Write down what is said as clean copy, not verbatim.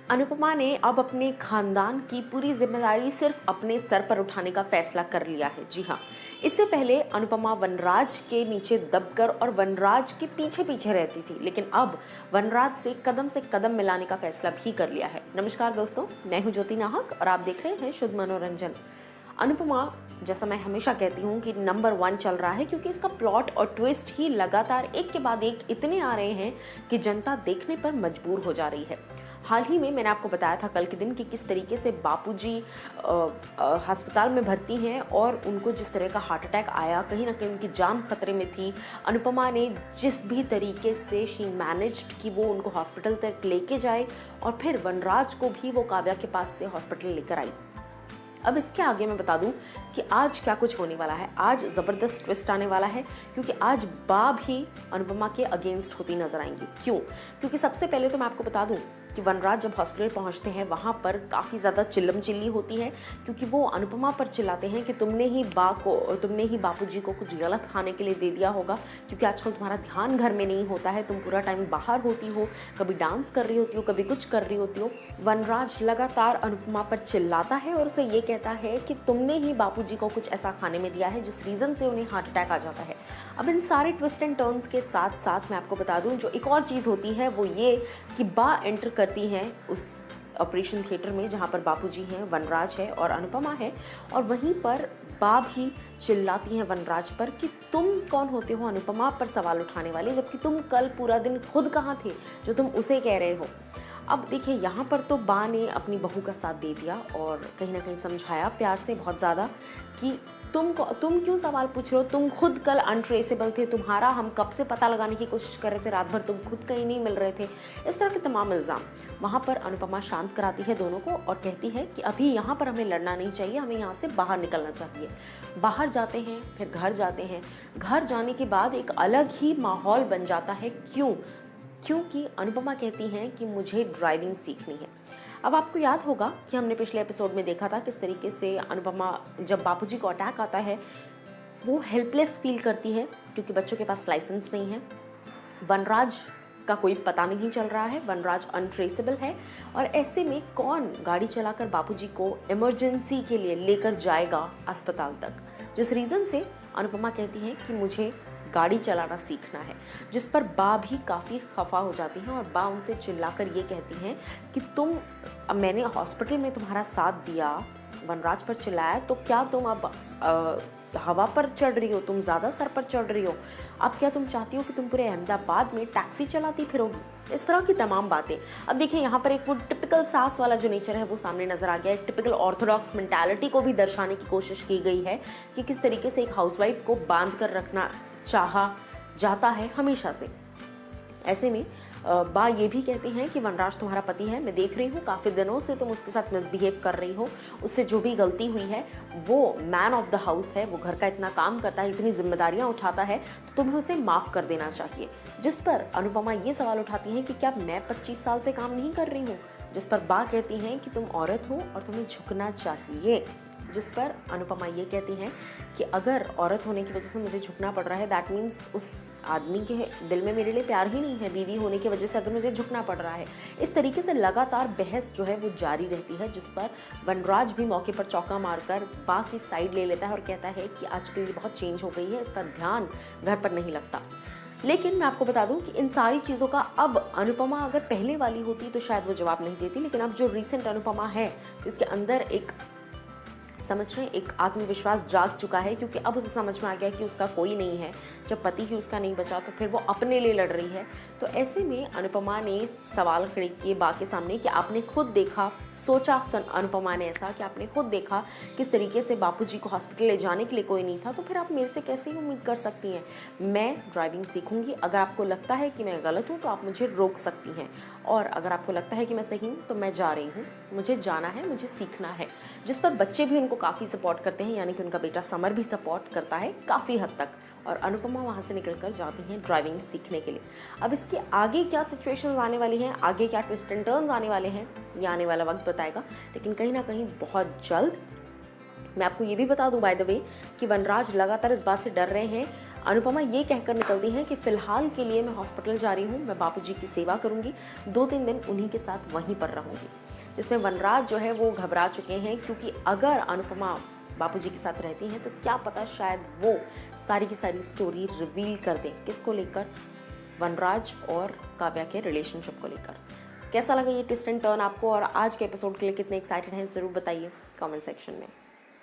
अनुपमा ने अब अपने खानदान की पूरी जिम्मेदारी सिर्फ अपने सर पर उठाने का फैसला कर लिया है। जी हाँ, इससे पहले अनुपमा वनराज के नीचे दबकर और वनराज के पीछे पीछे रहती थी, लेकिन अब वनराज से कदम मिलाने का फैसला भी कर लिया है। नमस्कार दोस्तों, मैं हूँ ज्योति नाहक और आप देख रहे हैं शुद्ध मनोरंजन। अनुपमा, जैसा मैं हमेशा कहती हूँ कि नंबर 1 चल रहा है, क्योंकि इसका प्लॉट और ट्विस्ट ही लगातार एक के बाद एक इतने आ रहे हैं कि जनता देखने पर मजबूर हो जा रही है। हाल ही में मैंने आपको बताया था कल के दिन कि किस तरीके से बापूजी अस्पताल में भर्ती हैं और उनको जिस तरह का हार्ट अटैक आया, कहीं ना कहीं उनकी जान खतरे में थी। अनुपमा ने जिस भी तरीके से शी मैनेज्ड कि वो उनको हॉस्पिटल तक लेके जाए और फिर वनराज को भी वो काव्या के पास से हॉस्पिटल लेकर आई। अब इसके आगे मैं बता दूं कि आज क्या कुछ होने वाला है। आज ज़बरदस्त ट्विस्ट आने वाला है, क्योंकि आज बा भी अनुपमा के अगेंस्ट होती नजर आएंगी। क्यों? क्योंकि सबसे पहले तो मैं आपको बता दूं कि वनराज जब हॉस्पिटल पहुंचते हैं वहां पर काफ़ी ज़्यादा चिल्लम चिल्ली होती है, क्योंकि वो अनुपमा पर चिल्लाते हैं कि तुमने ही बापूजी को कुछ गलत खाने के लिए दे दिया होगा, क्योंकि आजकल तुम्हारा ध्यान घर में नहीं होता है, तुम पूरा टाइम बाहर होती हो, कभी डांस कर रही होती हो, कभी कुछ कर रही होती हो। वनराज लगातार अनुपमा पर चिल्लाता है और उसे ये कहता है कि तुमने ही बापूजी को कुछ ऐसा खाने में दिया है जिस रीज़न से उन्हें हार्ट अटैक आ जाता है। अब इन सारे ट्विस्ट एंड टर्न्स के साथ साथ मैं आपको बता दूं, जो एक और चीज़ होती है वो ये कि बा एंटर करती हैं उस ऑपरेशन थिएटर में जहां पर बापूजी हैं, वनराज है और अनुपमा है, और वहीं पर बा भी चिल्लाती हैं वनराज पर कि तुम कौन होते हो अनुपमा पर सवाल उठाने वाले, जबकि तुम कल पूरा दिन खुद कहाँ थे जो तुम उसे कह रहे हो। अब देखिए, यहाँ पर तो बा ने अपनी बहू का साथ दे दिया और कहीं ना कहीं समझाया प्यार से बहुत ज़्यादा कि तुम क्यों सवाल पूछ रहे हो, तुम खुद कल अनट्रेसेबल थे, तुम्हारा हम कब से पता लगाने की कोशिश कर रहे थे, रात भर तुम खुद कहीं नहीं मिल रहे थे। इस तरह के तमाम इल्ज़ाम। वहाँ पर अनुपमा शांत कराती है दोनों को और कहती है कि अभी यहाँ पर हमें लड़ना नहीं चाहिए, हमें यहाँ से बाहर निकलना चाहिए। बाहर जाते हैं, फिर घर जाते हैं। घर जाने के बाद एक अलग ही माहौल बन जाता है। क्योंकि अनुपमा कहती हैं कि मुझे ड्राइविंग सीखनी है। अब आपको याद होगा कि हमने पिछले एपिसोड में देखा था किस तरीके से अनुपमा, जब बापूजी को अटैक आता है, वो हेल्पलेस फील करती है क्योंकि बच्चों के पास लाइसेंस नहीं है। वनराज का कोई पता नहीं चल रहा है, वनराज अनट्रेसेबल है, और ऐसे में कौन गाड़ी चलाकर बापूजी को इमरजेंसी के लिए लेकर जाएगा अस्पताल तक, जिस रीज़न से अनुपमा कहती है कि मुझे गाड़ी चलाना सीखना है। जिस पर बा भी काफ़ी खफा हो जाती हैं और बा उनसे चिल्लाकर ये कहती हैं कि मैंने हॉस्पिटल में तुम्हारा साथ दिया, वनराज पर चिल्लाया, तो क्या तुम अब हवा पर चढ़ रही हो, तुम ज़्यादा सर पर चढ़ रही हो? अब क्या तुम चाहती हो कि तुम पूरे अहमदाबाद में टैक्सी चलाती फिरोगी? इस तरह की तमाम बातें। अब देखिए, यहाँ पर एक वो टिपिकल सास वाला जो नेचर है वो सामने नजर आ गया है। टिपिकल ऑर्थोडॉक्स मेंटालिटी को भी दर्शाने की कोशिश की गई है कि किस तरीके से एक हाउसवाइफ को बांध कर रखना चाहा जाता है हमेशा से। ऐसे में बा ये भी कहती हैं कि वनराज तुम्हारा पति है, मैं देख रही हूँ काफ़ी दिनों से तुम उसके साथ मिसबिहेव कर रही हो, उससे जो भी गलती हुई है, वो मैन ऑफ द हाउस है, वो घर का इतना काम करता है, इतनी जिम्मेदारियाँ उठाता है, तो तुम्हें उसे माफ़ कर देना चाहिए। जिस पर अनुपमा ये सवाल उठाती है कि क्या मैं 25 साल से काम नहीं कर रही हूँ? जिस पर बा कहती हैं कि तुम औरत हो और तुम्हें झुकना चाहिए। जिस पर अनुपमा ये कहती हैं कि अगर औरत होने की वजह से मुझे झुकना पड़ रहा है, दैट मीन्स उस आदमी के दिल में मेरे लिए प्यार ही नहीं है, बीवी होने की वजह से अगर मुझे झुकना पड़ रहा है। इस तरीके से लगातार बहस जो है वो जारी रहती है, जिस पर वनराज भी मौके पर चौका मारकर बा की साइड ले लेता है और कहता है कि आजकल ये बहुत चेंज हो गई है, इसका ध्यान घर पर नहीं लगता। लेकिन मैं आपको बता दूं कि इन सारी चीज़ों का अब अनुपमा अगर पहले वाली होती तो शायद वो जवाब नहीं देती, लेकिन अब जो रिसेंट अनुपमा है, जिसके अंदर एक, समझ रहे हैं, एक आत्मविश्वास जाग चुका है, क्योंकि अब उसे समझ में आ गया कि उसका कोई नहीं है। जब पति ही उसका नहीं बचा तो फिर वो अपने लिए लड़ रही है। तो ऐसे में अनुपमा ने सवाल खड़े किए बा के सामने कि आपने खुद देखा, सोचा अनुपमा ने ऐसा कि आपने खुद देखा किस तरीके से बापूजी को हॉस्पिटल ले जाने के लिए कोई नहीं था, तो फिर आप मेरे से कैसे उम्मीद कर सकती हैं? मैं ड्राइविंग सीखूंगी, अगर आपको लगता है कि मैं गलत हूँ तो आप मुझे रोक सकती हैं, और अगर आपको लगता है कि मैं सही हूँ तो मैं जा रही हूँ, मुझे जाना है, मुझे सीखना है। जिस पर बच्चे भी उनको काफ़ी सपोर्ट करते हैं, यानी कि उनका बेटा समर भी सपोर्ट करता है काफ़ी हद तक, और अनुपमा वहाँ से निकलकर जाती हैं ड्राइविंग सीखने के लिए। अब इसके आगे क्या सिचुएशंस आने वाली हैं, आगे क्या ट्विस्ट एंड टर्न्स आने वाले हैं, ये आने वाला वक्त बताएगा। लेकिन कहीं ना कहीं बहुत जल्द मैं आपको ये भी बता दूं बाय द वे कि वनराज लगातार इस बात से डर रहे हैं अनुपमा ये कहकर निकलती हैं कि फ़िलहाल के लिए मैं हॉस्पिटल जा रही हूँ, मैं बापूजी की सेवा करूँगी, 2-3 दिन उन्हीं के साथ वहीं पर रहूँगी। जिसमें वनराज जो है वो घबरा चुके हैं, क्योंकि अगर अनुपमा बापूजी के साथ रहती हैं तो क्या पता शायद वो सारी की सारी स्टोरी रिवील कर दें। किसको लेकर? वनराज और काव्या के रिलेशनशिप को लेकर। कैसा लगा ये ट्विस्ट एंड टर्न आपको, और आज के एपिसोड के लिए कितने एक्साइटेड हैं ज़रूर बताइए कमेंट सेक्शन में।